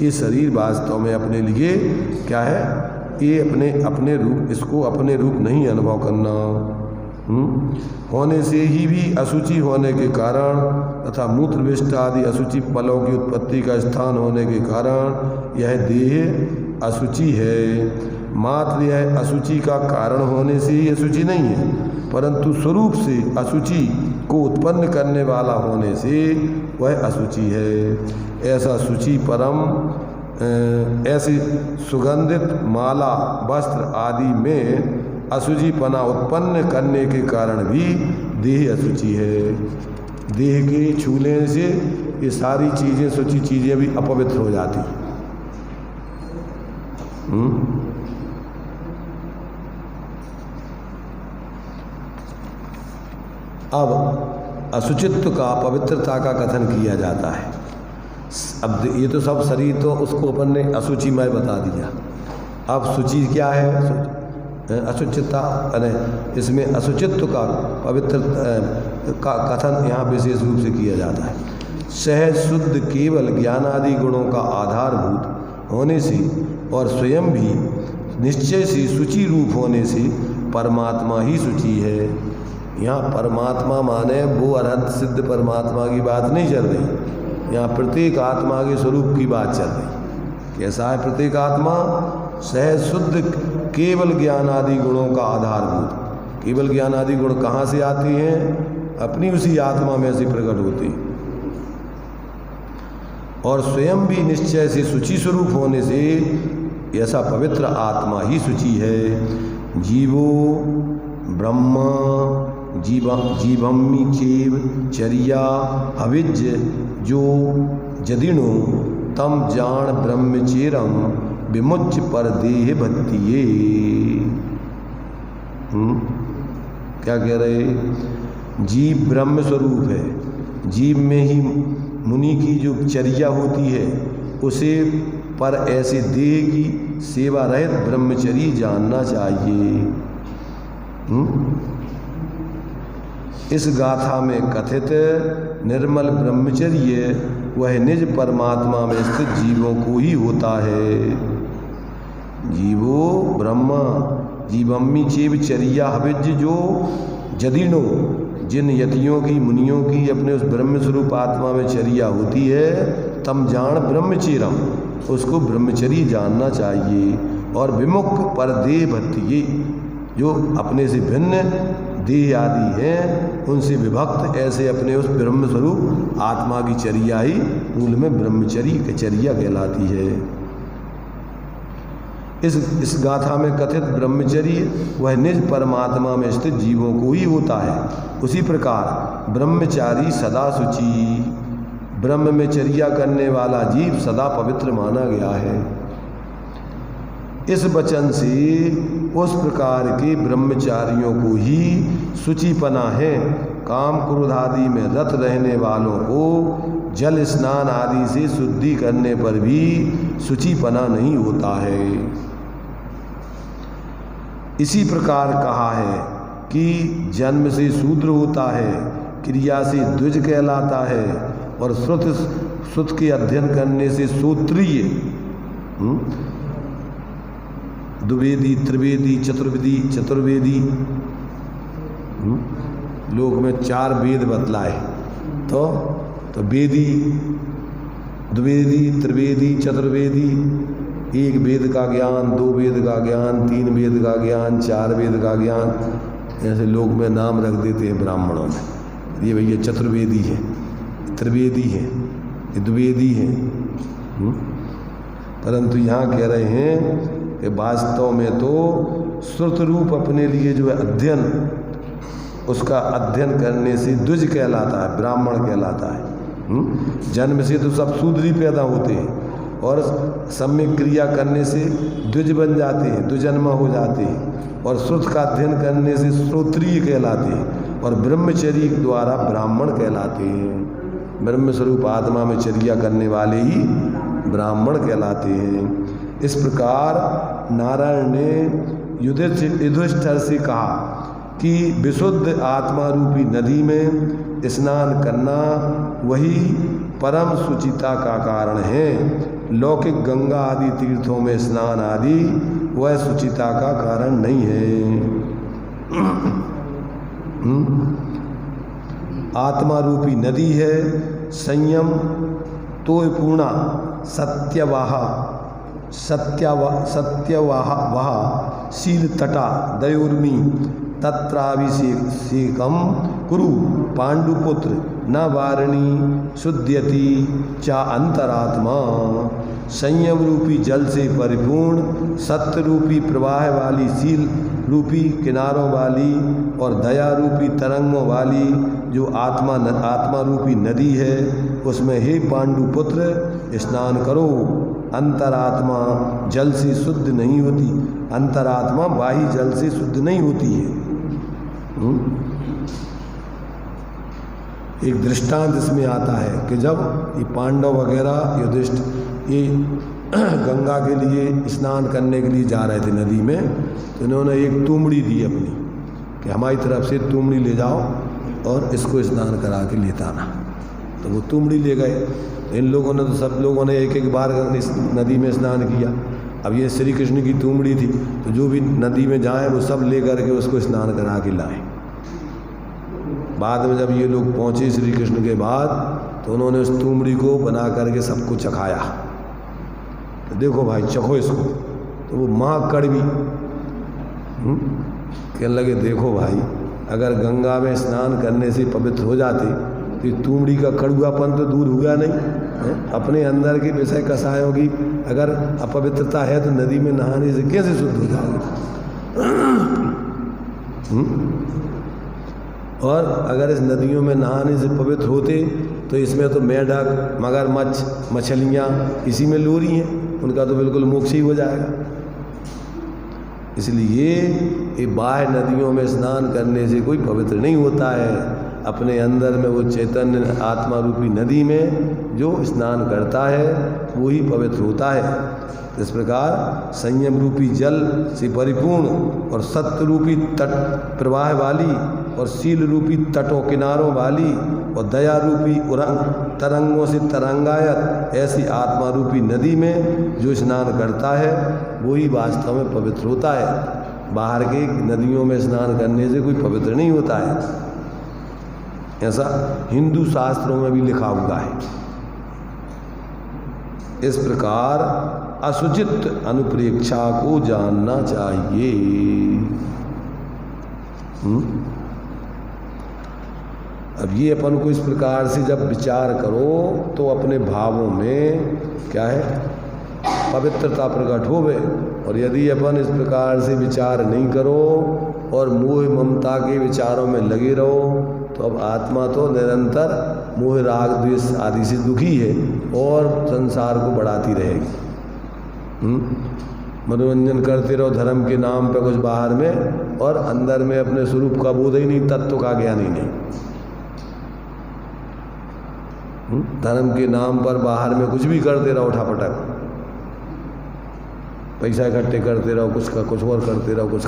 ये शरीर वास्तव में अपने लिए क्या है, ये अपने रूप, इसको अपने रूप नहीं अनुभव करना होने से ही भी अशुचि होने के कारण तथा मूत्र विष्ठा आदि अशुचि फलों की उत्पत्ति का स्थान होने के कारण यह देह अशुचि है। मात्र यह अशुचि का कारण होने से ही अशुचि नहीं है, परंतु स्वरूप से अशुचि को उत्पन्न करने वाला होने से वह अशुचि है। ऐसा शुचि परम ऐसी सुगंधित माला वस्त्र आदि में अशुचिपना उत्पन्न करने के कारण भी देह अशुचि है। देह के छूने से ये सारी चीज़ें शुचि चीज़ें भी अपवित्र हो जाती। अब अशुचित्व का पवित्रता का कथन किया जाता है। अब ये तो सब शरीर तो उसको अपन ने अशुचिमय बता दिया। अब शुचि क्या है, अशुचिता, इसमें अशुचित्व का पवित्र का कथन यहाँ विशेष रूप से किया जाता है। सहज शुद्ध केवल ज्ञानादि गुणों का आधारभूत होने से और स्वयं भी निश्चय से शुचि रूप होने से परमात्मा ही शुचि है। यहाँ परमात्मा माने वो अनंत सिद्ध परमात्मा की बात नहीं चल रही, यहाँ प्रत्येक आत्मा के स्वरूप की बात चल रही। कैसा है प्रत्येक आत्मा? सहज शुद्ध केवल ज्ञान आदि गुणों का आधारभूत। केवल ज्ञान आदि गुण कहाँ से आते हैं? अपनी उसी आत्मा में से प्रकट होते हैं। और स्वयं भी निश्चय से शुचि स्वरूप होने से ऐसा पवित्र आत्मा ही शुचि है। जीवो ब्रह्म जीवम्मी चेव चर्या हविज्य जो जदिनो तम जान ब्रह्मचेरम विमुच्य पर देह भत्तिये। क्या कह रहे? जीव ब्रह्म स्वरूप है। जीव में ही मुनि की जो चर्या होती है उसे पर ऐसे देह की सेवा रहित ब्रह्मचर्य जानना चाहिए। इस गाथा में कथित निर्मल ब्रह्मचर्य वह निज परमात्मा में स्थित जीवों को ही होता है। जीवो ब्रह्मा जीवम्मी चेव चर्या हविज्य जो जदिनो जिन यतियों की मुनियों की अपने उस ब्रह्म स्वरूप आत्मा में चर्या होती है, तम जान ब्रह्मचर्यम, उसको ब्रह्मचर्य जानना चाहिए। और विमुख पर देह भत्तिये, जो अपने से भिन्न देह आदि हैं उनसे विभक्त ऐसे अपने उस ब्रह्म स्वरूप आत्मा की चर्या ही मूल में ब्रह्मचर्य की चर्या कहलाती है। इस गाथा में कथित ब्रह्मचर्य वह निज परमात्मा में स्थित जीवों को ही होता है। उसी प्रकार ब्रह्मचारी सदा शुचि, ब्रह्म में चर्या करने वाला जीव सदा पवित्र माना गया है। इस वचन से उस प्रकार के ब्रह्मचारियों को ही शुचिपना है। काम क्रोध आदि में रत रहने वालों को जल स्नान आदि से शुद्धि करने पर भी शुचिपना नहीं होता है। इसी प्रकार कहा है कि जन्म से शूद्र होता है क्रिया से द्विज कहलाता है, और श्रुत के अध्ययन करने से श्रोत्रिय, द्विवेदी, त्रिवेदी, चतुर्वेदी, लोक में 4 वेद बतलाए, तो वेदी, द्विवेदी, त्रिवेदी, चतुर्वेदी, 1 वेद का ज्ञान, 2 वेद का ज्ञान, 3 वेद का ज्ञान, 4 वेद का ज्ञान, ऐसे लोग में नाम रख देते हैं ब्राह्मणों में, ये भैया चतुर्वेदी है, त्रिवेदी है, द्विवेदी है। परंतु यहाँ कह रहे हैं कि वास्तव में तो श्रुत रूप अपने लिए जो है अध्ययन, उसका अध्ययन करने से द्विज कहलाता है, ब्राह्मण कहलाता है। जन्म से तो सब शूद्र ही पैदा होते हैं, और सम्यक क्रिया करने से द्विज बन जाते हैं, द्विजन्म हो जाते हैं, और श्रुत का अध्ययन करने से श्रोत्रिय कहलाते हैं, और ब्रह्मचर्य द्वारा ब्राह्मण कहलाते हैं। ब्रह्म स्वरूप आत्मा में चर्या करने वाले ही ब्राह्मण कहलाते हैं। इस प्रकार नारायण ने युधिष्ठिर से कहा कि विशुद्ध आत्मा रूपी नदी में स्नान करना वही परम सुचिता का कारण है। लौकिक गंगा आदि तीर्थों में स्नान आदि वह सुचिता का कारण नहीं है। आत्मा रूपी नदी है, संयम तो पूर्णा सत्यवाह शील तटा दयोर्मी तत्राभिषेकम कुरु पांडुपुत्र न वारणी शुद्ध्यति चा अंतरात्मा। संयम रूपी जल से परिपूर्ण, सत्य रूपी प्रवाह वाली, शील रूपी किनारों वाली और दया रूपी तरंगों वाली जो आत्मा रूपी नदी है, उसमें हे पांडुपुत्र स्नान करो। अंतरात्मा जल से शुद्ध नहीं होती, अंतरात्मा बाह्य जल से शुद्ध नहीं होती है। एक दृष्टांत इसमें आता है कि जब ये पांडव वगैरह युधिष्ठिर ये गंगा के लिए स्नान करने के लिए जा रहे थे नदी में, तो इन्होंने एक तुमड़ी दी अपनी कि हमारी तरफ से तुमड़ी ले जाओ और इसको स्नान करा के लेता आना। तो वो तुमड़ी ले गए। इन लोगों ने तो सब लोगों ने एक बार नदी में स्नान किया। अब ये श्री कृष्ण की तुमड़ी थी, तो जो भी नदी में जाए वो सब ले करके उसको स्नान करा के लाए। बाद में जब ये लोग पहुँचे श्री कृष्ण के बाद, तो उन्होंने उस तुमड़ी को बना करके सबको चखाया। तो देखो भाई चखो इसको, तो वो माँ कड़वी कहने लगे, देखो भाई अगर गंगा में स्नान करने से पवित्र हो जाते तो ये तुमड़ी का कड़ुआपन तो दूर हुआ नहीं है? अपने अंदर के विषय कसायों की अगर अपवित्रता है तो नदी में नहाने से कैसे शुद्ध हो जाओगे? और अगर इस नदियों में नहाने से पवित्र होते तो इसमें तो मेढक, मगरमच्छ, मछलियाँ इसी में लोरी हैं, उनका तो बिल्कुल मोक्ष ही हो जाएगा। इसलिए ये बाह्य नदियों में स्नान करने से कोई पवित्र नहीं होता है। अपने अंदर में वो चैतन्य आत्मा रूपी नदी में जो स्नान करता है वो ही पवित्र होता है। इस प्रकार संयम रूपी जल से परिपूर्ण और सत्य रूपी तट प्रवाह वाली और शील रूपी तटों किनारों वाली और दया रूपी तरंगों से तरंगायत ऐसी आत्मा रूपी नदी में जो स्नान करता है वो ही वास्तव में पवित्र होता है। बाहर के नदियों में स्नान करने से कोई पवित्र नहीं होता है। ऐसा हिंदू शास्त्रों में भी लिखा हुआ है। इस प्रकार असुचित अनुप्रेक्षा को जानना चाहिए। अब ये अपन को इस प्रकार से जब विचार करो तो अपने भावों में क्या है, पवित्रता प्रकट होवे। और यदि अपन इस प्रकार से विचार नहीं करो और मोह ममता के विचारों में लगे रहो तो अब आत्मा तो निरंतर मोह राग द्वेष आदि से दुखी है और संसार को बढ़ाती रहेगी। मनोरंजन करते रहो धर्म के नाम पे कुछ बाहर में, और अंदर में अपने स्वरूप का बोध ही नहीं, तत्व का ज्ञान ही नहीं। धर्म के नाम पर बाहर में कुछ भी करते रहो, उठापटक पैसा इकट्ठे करते रहो, कुछ और करते रहो, कुछ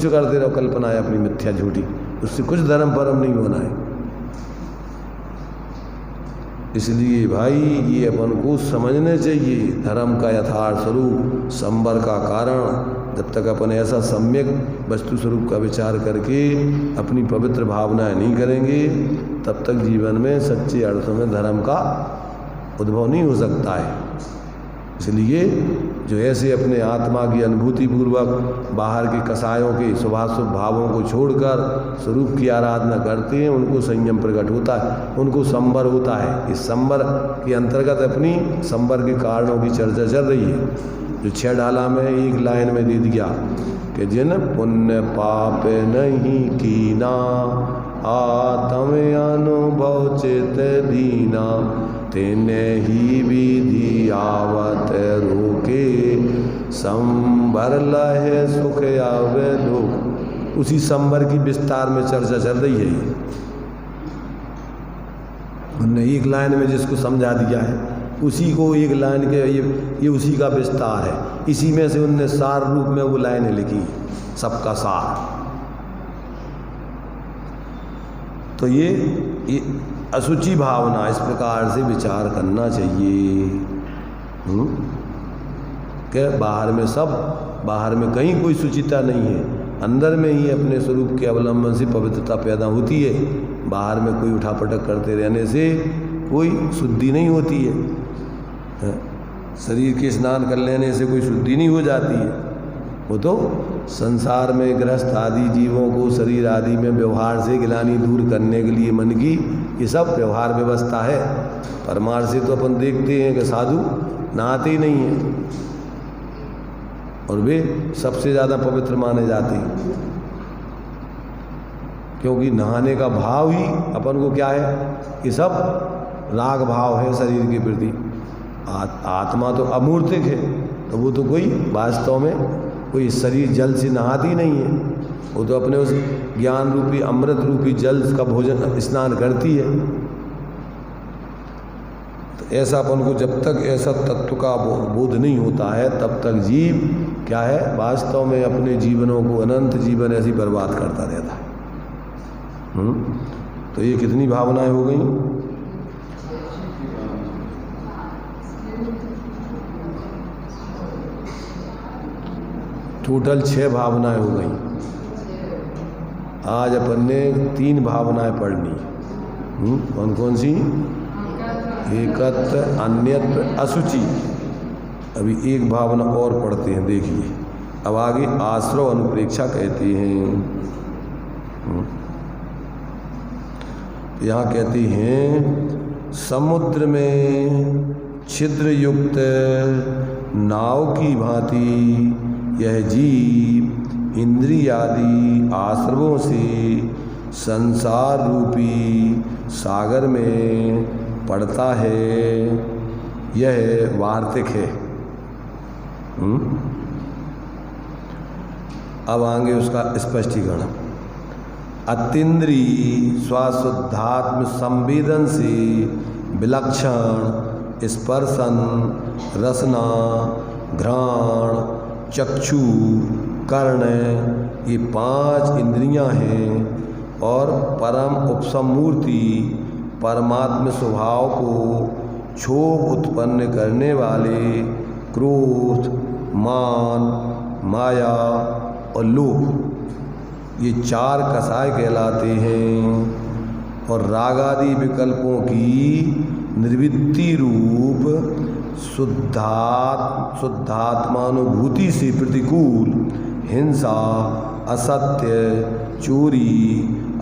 करते रहो, कल्पना है अपनी मिथ्या झूठी, उससे कुछ धर्म परम नहीं होना है। इसलिए भाई ये अपन को समझने चाहिए धर्म का यथार्थ स्वरूप, संबर का कारण। जब तक अपन ऐसा सम्यक वस्तु स्वरूप का विचार करके अपनी पवित्र भावनाएं नहीं करेंगे, तब तक जीवन में सच्चे अर्थों में धर्म का उद्भव नहीं हो सकता है। इसलिए जो ऐसे अपने आत्मा की अनुभूति पूर्वक बाहर के कसायों के शुभाशुभ भावों को छोड़कर स्वरूप की आराधना करते हैं, उनको संयम प्रकट होता है, उनको संबर होता है। इस संबर के अंतर्गत अपनी संबर के कारणों की चर्चा चल रही है, जो 6 डाला में एक लाइन में दे दिया कि जिन पुण्य पाप नहीं कीना, आत्म अनुभव चित दीना, तेने ही विधि आवत रोके, संबर लहे सुख आवे लोक। उसी संबर की विस्तार में चर्चा चल रही है। उन्होंने एक लाइन में जिसको समझा दिया है, उसी को एक लाइन के ये उसी का विस्तार है। इसी में से उनने सार रूप में वो लाइनें लिखी, सबका सार। तो ये असुचि भावना, इस प्रकार से विचार करना चाहिए कि बाहर में कहीं कोई सुचिता नहीं है, अंदर में ही अपने स्वरूप के अवलंबन से पवित्रता पैदा होती है। बाहर में कोई उठापटक करते रहने से कोई शुद्धि नहीं होती है। शरीर के स्नान कर लेने से कोई शुद्धि नहीं हो जाती है। वो तो संसार में गृहस्थ आदि जीवों को शरीर आदि में व्यवहार से गिलानी दूर करने के लिए मन की ये सब व्यवहार व्यवस्था है। परमार्थ से तो अपन देखते हैं कि साधु नहाते ही नहीं हैं, और वे सबसे ज़्यादा पवित्र माने जाते हैं, क्योंकि नहाने का भाव ही अपन को क्या है, ये सब राग भाव है शरीर के प्रति। आत्मा तो अमूर्तिक है, तो वो तो कोई वास्तव में कोई शरीर जल से नहाती नहीं है, वो तो अपने उस ज्ञान रूपी अमृत रूपी जल का भोजन स्नान करती है। तो ऐसा अपन को जब तक ऐसा तत्व का बोध नहीं होता है, तब तक जीव क्या है, वास्तव में अपने जीवनों को अनंत जीवन ऐसी बर्बाद करता रहता है। तो ये कितनी भावनाएं हो गई? टोटल 6 भावनाएं हो गई। आज अपन ने 3 भावनाएं पढ़नी। कौन कौन सी? एकत्व, अन्यत्व, असुचि। अभी एक भावना और पढ़ते हैं, देखिए। अब आगे आश्रव अनुप्रेक्षा कहते हैं। यहाँ कहते हैं समुद्र में छिद्र युक्त नाव की भांति यह जीव इंद्रियादि आश्रवों से संसार रूपी सागर में पड़ता है। यह वार्तिक है। अब आगे उसका स्पष्टीकरण। अतीन्द्रिय स्वशुद्धात्म संवेदन से विलक्षण स्पर्शन, रसना, घ्राण, चक्षु, कर्ण, ये 5 इंद्रियां हैं और परम उपसमूर्ति परमात्म स्वभाव को क्षोभ उत्पन्न करने वाले क्रोध, मान, माया और लोभ, ये 4 कसाय कहलाते हैं। और रागादि विकल्पों की निर्वृत्ति रूप शुद्धात्मानुभूति से प्रतिकूल हिंसा, असत्य, चोरी,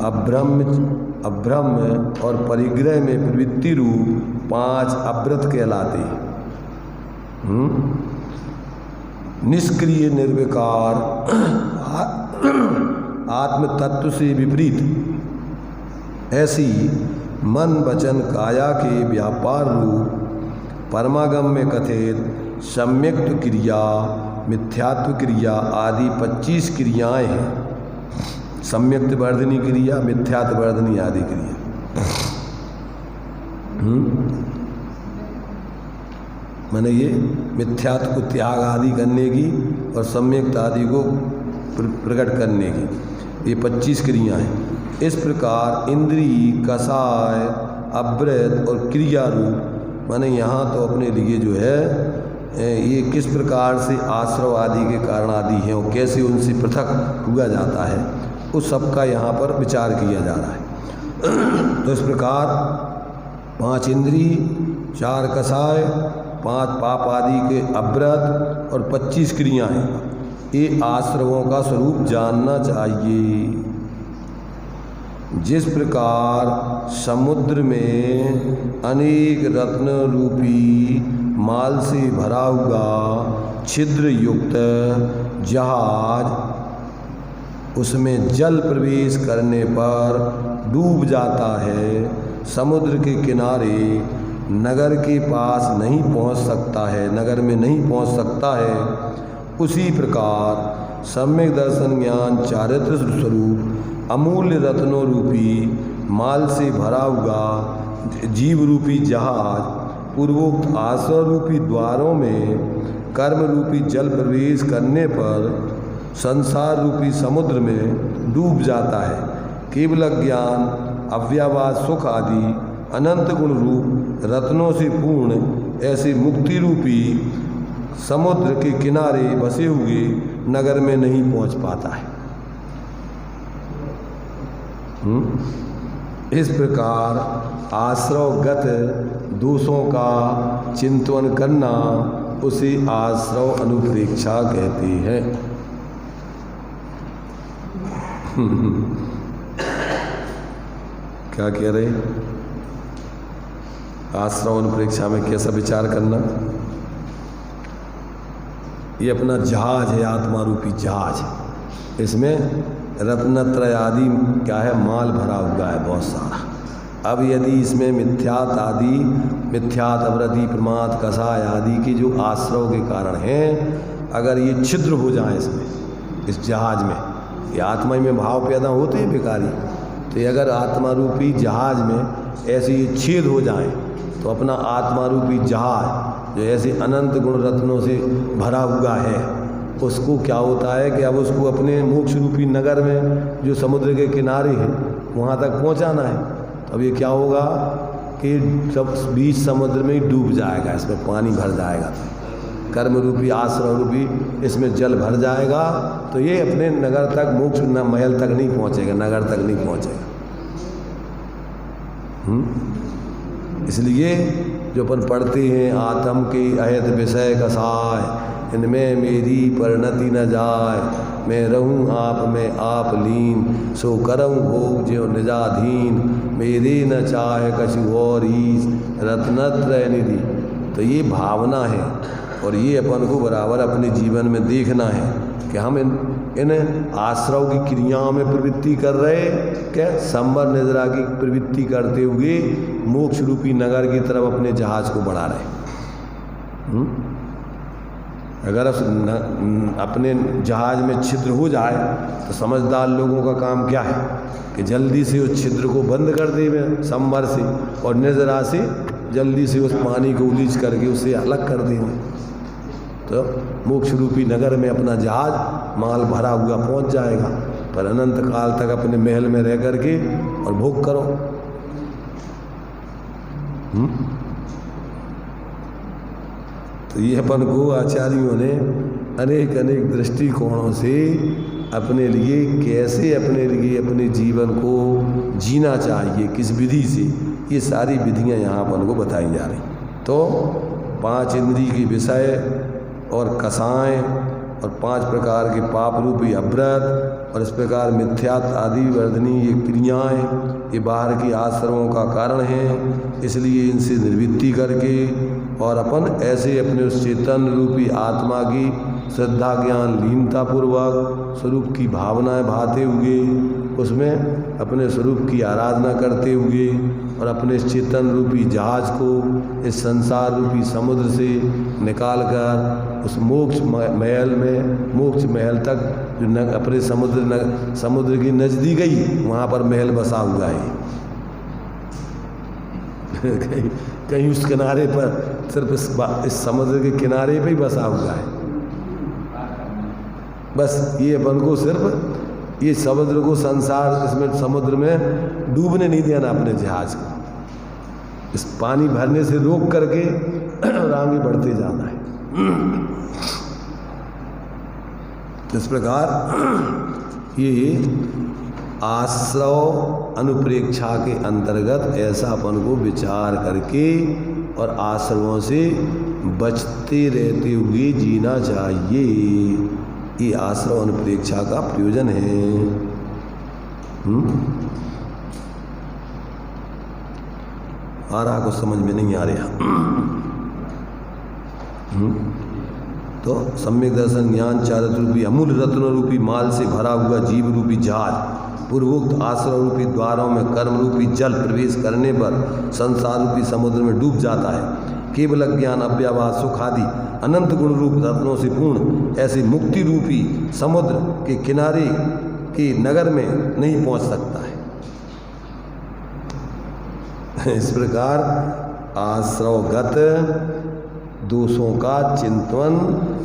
अभ्रम और परिग्रह में प्रवृत्ति रूप 5 अव्रत कहलाते हैं। निष्क्रिय निर्विकार आत्म तत्व से विपरीत ऐसी मन वचन काया के व्यापार रूप परमागम में कथित सम्यक्त क्रिया, मिथ्यात्व क्रिया आदि 25 क्रियाएं हैं। सम्यक्त वर्धनी क्रिया, मिथ्यात्व वर्धनी आदि क्रिया। मैंने ये मिथ्यात्व को त्याग आदि करने की और सम्यक्त आदि को प्रकट करने की, ये 25 क्रियाएं। इस प्रकार इंद्रिय, कसाय, अव्रत और क्रिया रूप, माने यहाँ तो अपने लिए जो है ये किस प्रकार से आश्रव आदि के कारण आदि हैं और कैसे उनसे पृथक हुआ जाता है, उस सब का यहाँ पर विचार किया जा रहा है। तो इस प्रकार 5 इंद्रिय, 4 कषाय, 5 पाप आदि के अव्रत और 25 क्रियाएं, ये आश्रवों का स्वरूप जानना चाहिए। जिस प्रकार समुद्र में अनेक रत्न रूपी माल से भरा हुआ छिद्र युक्त जहाज उसमें जल प्रवेश करने पर डूब जाता है, समुद्र के किनारे नगर के पास नहीं पहुंच सकता है, नगर में नहीं पहुंच सकता है, उसी प्रकार सम्यक दर्शन ज्ञान चारित्र स्वरूप अमूल्य रत्नों रूपी माल से भरा हुआ जीव रूपी जहाज पूर्वोक्त आश्रव रूपी द्वारों में कर्म रूपी जल प्रवेश करने पर संसार रूपी समुद्र में डूब जाता है। केवल ज्ञान, अव्यवहार, सुख आदि अनंत गुण रूप रत्नों से पूर्ण ऐसे मुक्ति रूपी समुद्र के किनारे बसे हुए नगर में नहीं पहुंच पाता है। इस प्रकार आश्रवगत दोषों का चिंतन करना उसे आश्रव अनुप्रेक्षा कहते हैं। क्या कह रहे? आश्रव अनुप्रेक्षा में कैसा विचार करना? ये अपना जहाज है, आत्मा रूपी जहाज, इसमें रत्नत्रय आदि क्या है, माल भरा हुआ है बहुत सारा। अब यदि इसमें मिथ्यात आदि, मिथ्यात, अवृति, प्रमाद, कषाय आदि के जो आश्रव के कारण हैं, अगर ये छिद्र हो जाए इसमें, इस जहाज में, ये आत्मा में भाव पैदा होते हैं बेकारी, तो ये अगर आत्मा रूपी जहाज में ऐसे ये छेद हो जाए तो अपना आत्मा रूपी जहाज जो ऐसे अनंत गुण रत्नों से भरा हुआ है, उसको क्या होता है कि अब उसको अपने मोक्ष रूपी नगर में जो समुद्र के किनारे है वहाँ तक पहुँचाना है। तो अब ये क्या होगा कि सब बीच समुद्र में ही डूब जाएगा, इसमें पानी भर जाएगा, तो कर्म रूपी आश्रव रूपी इसमें जल भर जाएगा, तो ये अपने नगर तक, मोक्ष महल तक नहीं पहुँचेगा, नगर तक नहीं पहुँचेगा। इसलिए जो अपन पढ़ते हैं, आत्म के अहित विषय कसाय, इनमें मेरी परिणति न जाय, मैं रहूं आप में आप लीन, सो करऊं भोग ज्यों निजाधीन, मेरे न चाहे कछु और ईश, रत्नत्रय निधि। तो ये भावना है और ये अपन को बराबर अपने जीवन में देखना है कि हम इन आश्रव की क्रियाओं में प्रवृत्ति कर रहे, क्या संवर निद्रा की प्रवृत्ति करते हुए मोक्ष रूपी नगर की तरफ अपने जहाज को बढ़ा रहे। अगर अपने जहाज में छिद्र हो जाए तो समझदार लोगों का काम क्या है कि जल्दी से उस छिद्र को बंद कर दे संवर से, और निद्रा से जल्दी से उस पानी को उलीच करके उसे अलग कर देंगे, तो मोक्ष रूपी नगर में अपना जहाज माल भरा हुआ पहुंच जाएगा। पर अनंत काल तक अपने महल में रह करके और भोग करो। तो ये अपन को आचार्यों ने अनेक अनेक दृष्टिकोणों से अपने लिए, कैसे अपने लिए अपने जीवन को जीना चाहिए, किस विधि से, ये सारी विधियां यहाँ अपन को बताई जा रही। तो 5 इंद्रिय के विषय और कषाय और 5 प्रकार के पाप रूपी अव्रत और इस प्रकार मिथ्यात आदि वर्धनी ये क्रियाएं, ये बाहर की आश्रमों का कारण हैं। इसलिए इनसे निर्वृत्ति करके और अपन ऐसे अपने उस चेतन रूपी आत्मा की श्रद्धा ज्ञान लीनता पूर्वक स्वरूप की भावनाएं भाते हुए उसमें अपने स्वरूप की आराधना करते हुए और अपने इस चेतन रूपी जहाज को इस संसार रूपी समुद्र से निकालकर उस मोक्ष महल में, मोक्ष महल तक जो अपने समुद्र की नजदीक ही वहाँ पर महल बसा हुआ है। कहीं उस किनारे पर, सिर्फ इस समुद्र के किनारे पे ही बसा हुआ है। बस ये अपन को सिर्फ ये समुद्र को, संसार इसमें समुद्र में डूबने नहीं देना अपने जहाज को। इस पानी भरने से रोक करके और आगे बढ़ते जाना है। इस प्रकार ये आश्रव अनुप्रेक्षा के अंतर्गत ऐसा अपन को विचार करके और आश्रवों से बचते रहते हुए जीना चाहिए। ये आश्रव अनुप्रेक्षा का प्रयोजन है। आ रहा कुछ समझ में नहीं आ रहा। तो सम्यक दर्शन ज्ञान चारित्र रूपी अमूल्य रत्न रूपी माल से भरा हुआ जीव रूपी जहाज पूर्वोक्त आश्रव रूपी द्वारों में कर्म रूपी जल प्रवेश करने पर संसार रूपी समुद्र में डूब जाता है। केवल ज्ञान अव्यवहार सुख आदि अनंत गुण रूप रत्नों से पूर्ण ऐसे मुक्ति रूपी समुद्र के किनारे के नगर में नहीं पहुंच सकता है। इस प्रकार आश्रवगत दोषों का चिंतन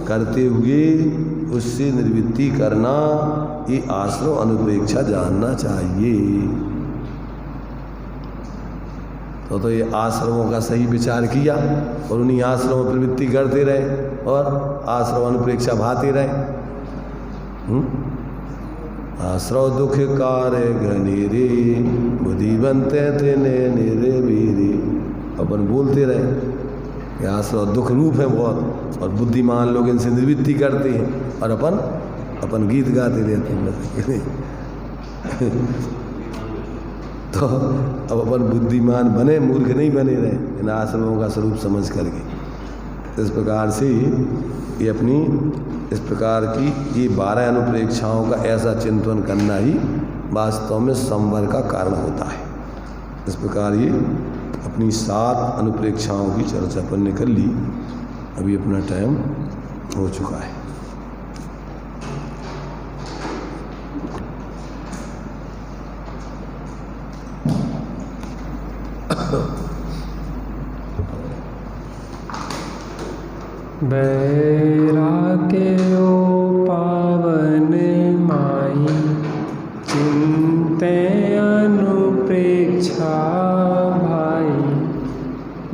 करते हुए उससे निवृत्ति करना, ये आश्रव अनुप्रेक्षा जानना चाहिए। तो ये आश्रमों का सही विचार किया और उन्हीं आश्रमों में प्रवृत्ति करते रहे और आश्रव अनुप्रेक्षा भाते रहे। आश्रव दुख कार्य घनेरे बुद्धिवंते तेने निरे वीरे, अपन बोलते रहे। आश्रव दुख रूप है बहुत और बुद्धिमान लोग इनसे निवृत्ति करते हैं और अपन गीत गाते रहते हैं। तो अब अपन बुद्धिमान बने, मूर्ख नहीं बने रहे इन आश्रमों का स्वरूप समझ करके। इस प्रकार से ये अपनी इस प्रकार की ये 12 अनुप्रेक्षाओं का ऐसा चिंतन करना ही वास्तव में संवर का कारण होता है। इस प्रकार ये अपनी 7 अनुप्रेक्षाओं की चर्चा अपन ने कर ली। अभी अपना टाइम हो चुका है। बैराग्यो पावन माई चिंते अनुप्रेक्षा भाई।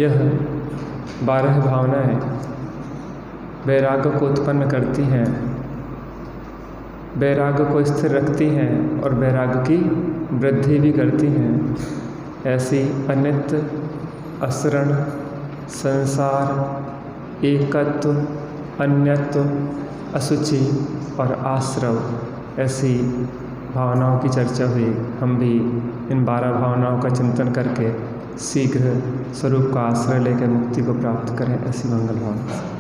यह 12 भावनाएं वैराग्य को उत्पन्न करती हैं, वैराग्य को स्थिर रखती हैं और वैराग्य की वृद्धि भी करती हैं। ऐसी अनित्य, असरण, संसार, एकत्व, अन्यत्व, अशुचि और आश्रव, ऐसी भावनाओं की चर्चा हुई। हम भी इन 12 भावनाओं का चिंतन करके शीघ्र स्वरूप का आश्रय लेकर मुक्ति को प्राप्त करें, ऐसी मंगल भावना।